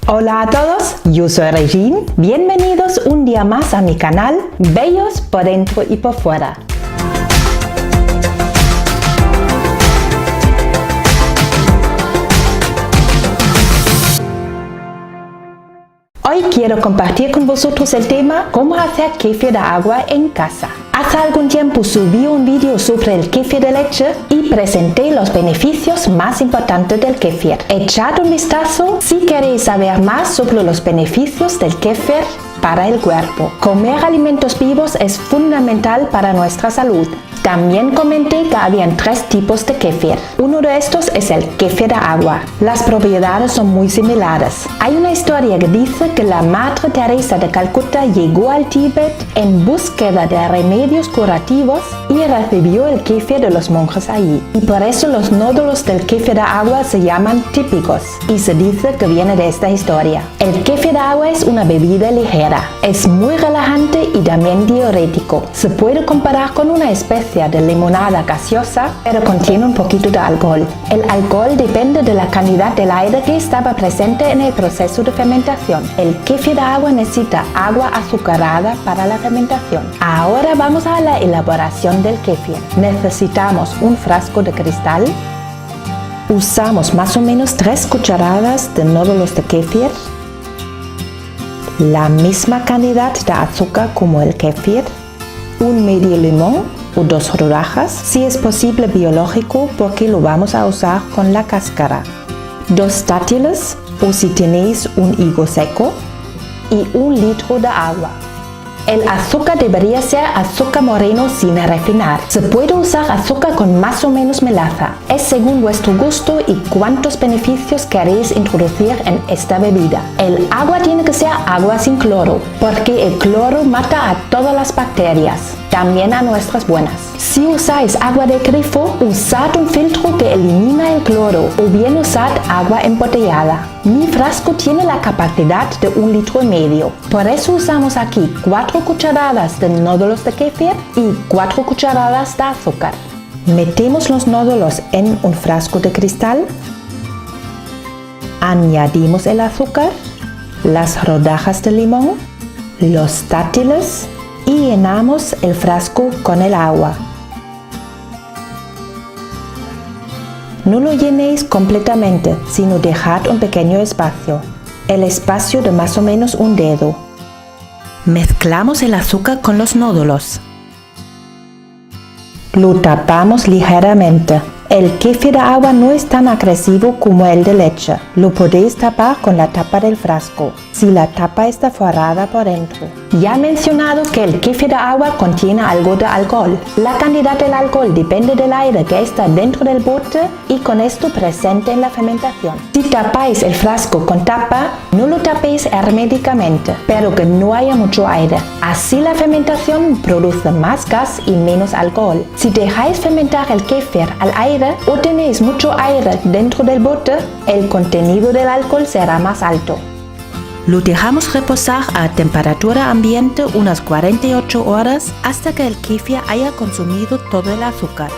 Hola a todos, yo soy Regine. Bienvenidos un día más a mi canal Bellos por dentro y por fuera. Hoy quiero compartir con vosotros el tema cómo hacer kéfir de agua en casa. Hace algún tiempo subí un vídeo sobre el kéfir de leche y presenté los beneficios más importantes del kéfir. Echad un vistazo si queréis saber más sobre los beneficios del kéfir para el cuerpo. Comer alimentos vivos es fundamental para nuestra salud. También comenté que habían 3 tipos de kéfir. Uno de estos es el kéfir de agua. Las propiedades son muy similares. Hay una historia que dice que la Madre Teresa de Calcuta llegó al Tíbet en búsqueda de remedios curativos y recibió el kéfir de los monjes allí. Y por eso los nódulos del kéfir de agua se llaman típicos y se dice que viene de esta historia. El kéfir de agua es una bebida ligera. Es muy relajante y también diurético. Se puede comparar con una especie de limonada gaseosa, pero contiene un poquito de alcohol. El alcohol depende de la cantidad del aire que estaba presente en el proceso de fermentación. El kéfir de agua necesita agua azucarada para la fermentación. Ahora vamos a la elaboración del kéfir. Necesitamos un frasco de cristal. Usamos más o menos 3 cucharadas de nódulos de kéfir, la misma cantidad de azúcar como el kéfir, un medio limón o 2 rodajas, si es posible biológico porque lo vamos a usar con la cáscara, 2 dátiles o si tenéis un higo seco y 1 litro de agua. El azúcar debería ser azúcar moreno sin refinar. Se puede usar azúcar con más o menos melaza. Es según vuestro gusto y cuántos beneficios queréis introducir en esta bebida. El agua tiene que ser agua sin cloro, porque el cloro mata a todas las bacterias, también a nuestras buenas. Si usáis agua de grifo, usad un filtro que elimina el cloro o bien usad agua embotellada. Mi frasco tiene la capacidad de 1,5 litros. Por eso usamos aquí 4 cucharadas de nódulos de kéfir y 4 cucharadas de azúcar. Metemos los nódulos en un frasco de cristal. Añadimos el azúcar, las rodajas de limón, los dátiles y llenamos el frasco con el agua. No lo llenéis completamente, sino dejad un pequeño espacio, el espacio de más o menos un dedo. Mezclamos el azúcar con los nódulos. Lo tapamos ligeramente. El kéfir de agua no es tan agresivo como el de leche. Lo podéis tapar con la tapa del frasco, si la tapa está forrada por dentro. Ya he mencionado que el kéfir de agua contiene algo de alcohol. La cantidad del alcohol depende del aire que está dentro del bote y con esto presente en la fermentación. Si tapáis el frasco con tapa, no lo tapéis herméticamente, pero que no haya mucho aire. Así la fermentación produce más gas y menos alcohol. Si dejáis fermentar el kéfir al aire o tenéis mucho aire dentro del bote, el contenido del alcohol será más alto. Lo dejamos reposar a temperatura ambiente unas 48 horas hasta que el kéfir haya consumido todo el azúcar.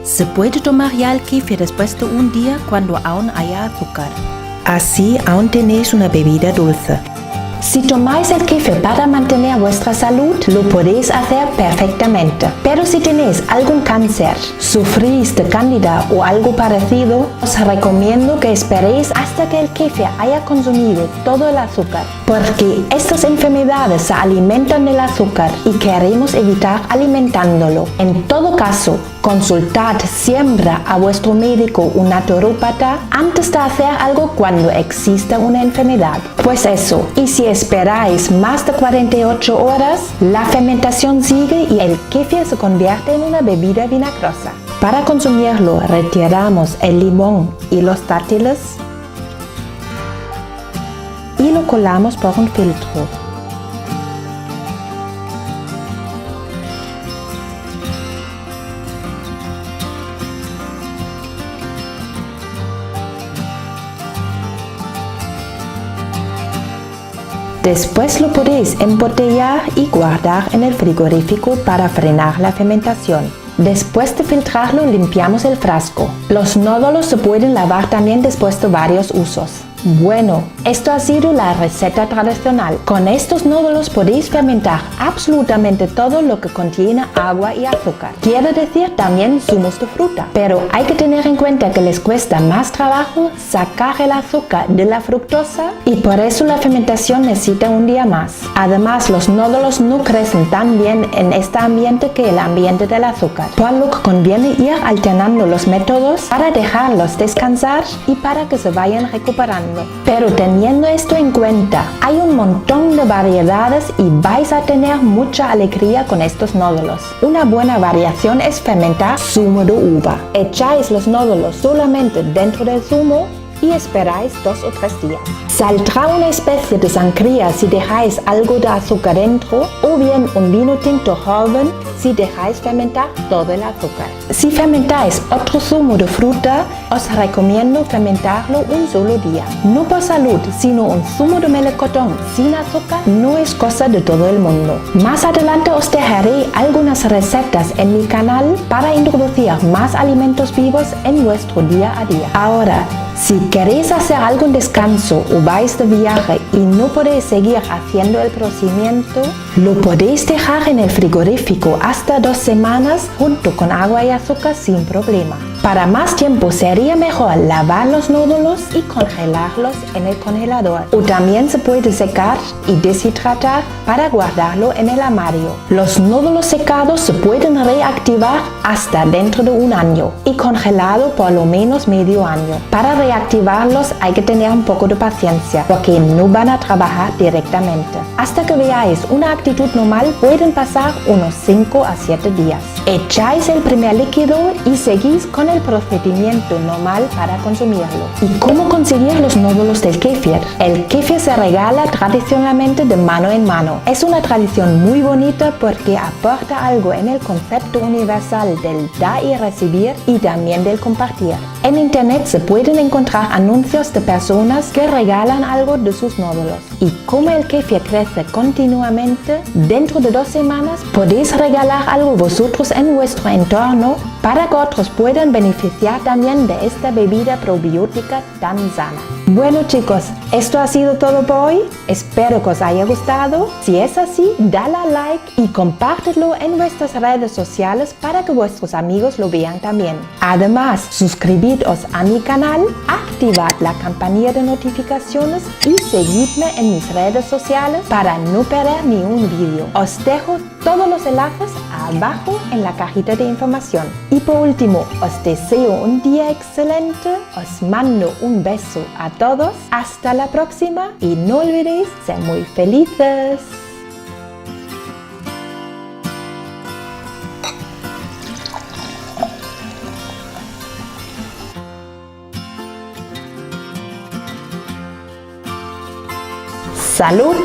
Se puede tomar ya el kéfir después de un día cuando aún haya azúcar. Así aún tenéis una bebida dulce. Si tomáis el kéfir para mantener vuestra salud, lo podéis hacer perfectamente. Pero si tenéis algún cáncer, sufrís de cándida o algo parecido, os recomiendo que esperéis hasta que el kéfir haya consumido todo el azúcar, porque estas enfermedades se alimentan del azúcar y queremos evitar alimentándolo. En todo caso, consultad siempre a vuestro médico o naturópata antes de hacer algo cuando exista una enfermedad. Pues eso, y si esperáis más de 48 horas, la fermentación sigue y el kéfir se convierte en una bebida vinagrosa. Para consumirlo, retiramos el limón y los dátiles y lo colamos por un filtro. Después lo podéis embotellar y guardar en el frigorífico para frenar la fermentación. Después de filtrarlo, limpiamos el frasco. Los nódulos se pueden lavar también después de varios usos. Bueno, esto ha sido la receta tradicional. Con estos nódulos podéis fermentar absolutamente todo lo que contiene agua y azúcar. Quiere decir también zumos de fruta. Pero hay que tener en cuenta que les cuesta más trabajo sacar el azúcar de la fructosa y por eso la fermentación necesita un día más. Además, los nódulos no crecen tan bien en este ambiente que el ambiente del azúcar, por lo que conviene ir alternando los métodos para dejarlos descansar y para que se vayan recuperando. Pero teniendo esto en cuenta, hay un montón de variedades y vais a tener mucha alegría con estos nódulos. Una buena variación es fermentar zumo de uva. Echáis los nódulos solamente dentro del zumo y esperáis 2 o 3 días. Saldrá una especie de sangría si dejáis algo de azúcar dentro o bien un vino tinto joven si dejáis fermentar todo el azúcar. Si fermentáis otro zumo de fruta, os recomiendo fermentarlo un solo día. No por salud, sino un zumo de melocotón sin azúcar no es cosa de todo el mundo. Más adelante os dejaré algunas recetas en mi canal para introducir más alimentos vivos en vuestro día a día. Ahora, si queréis hacer algún descanso o vais de viaje y no podéis seguir haciendo el procedimiento, lo podéis dejar en el frigorífico hasta 2 semanas junto con agua y azúcar sin problema. Para más tiempo sería mejor lavar los nódulos y congelarlos en el congelador. O también se puede secar y deshidratar para guardarlo en el armario. Los nódulos secados se pueden reactivar hasta dentro de 1 año y congelado por lo menos medio año. Para reactivarlos hay que tener un poco de paciencia porque no van a trabajar directamente. Hasta que veáis una actitud normal pueden pasar unos 5 a 7 días. Echáis el primer líquido y seguís con el procedimiento normal para consumirlo. ¿Y cómo conseguir los nódulos del kéfir? El kéfir se regala tradicionalmente de mano en mano. Es una tradición muy bonita porque aporta algo en el concepto universal del dar y recibir y también del compartir. En internet se pueden encontrar anuncios de personas que regalan algo de sus nódulos. Y como el kéfir crece continuamente, dentro de 2 semanas podéis regalar algo vosotros en vuestro entorno para que otros puedan beneficiar también de esta bebida probiótica tan sana. Bueno chicos, esto ha sido todo por hoy. Espero que os haya gustado. Si es así, dale a like y compártelo en vuestras redes sociales para que vuestros amigos lo vean también. Además, suscribiros a mi canal, activad la campanilla de notificaciones y seguidme en mis redes sociales para no perder ni un vídeo. Os dejo todos los enlaces abajo en la cajita de información. Y por último, os deseo un día excelente, os mando un beso a todos, hasta la próxima y no olvidéis ser muy felices. ¡Salud!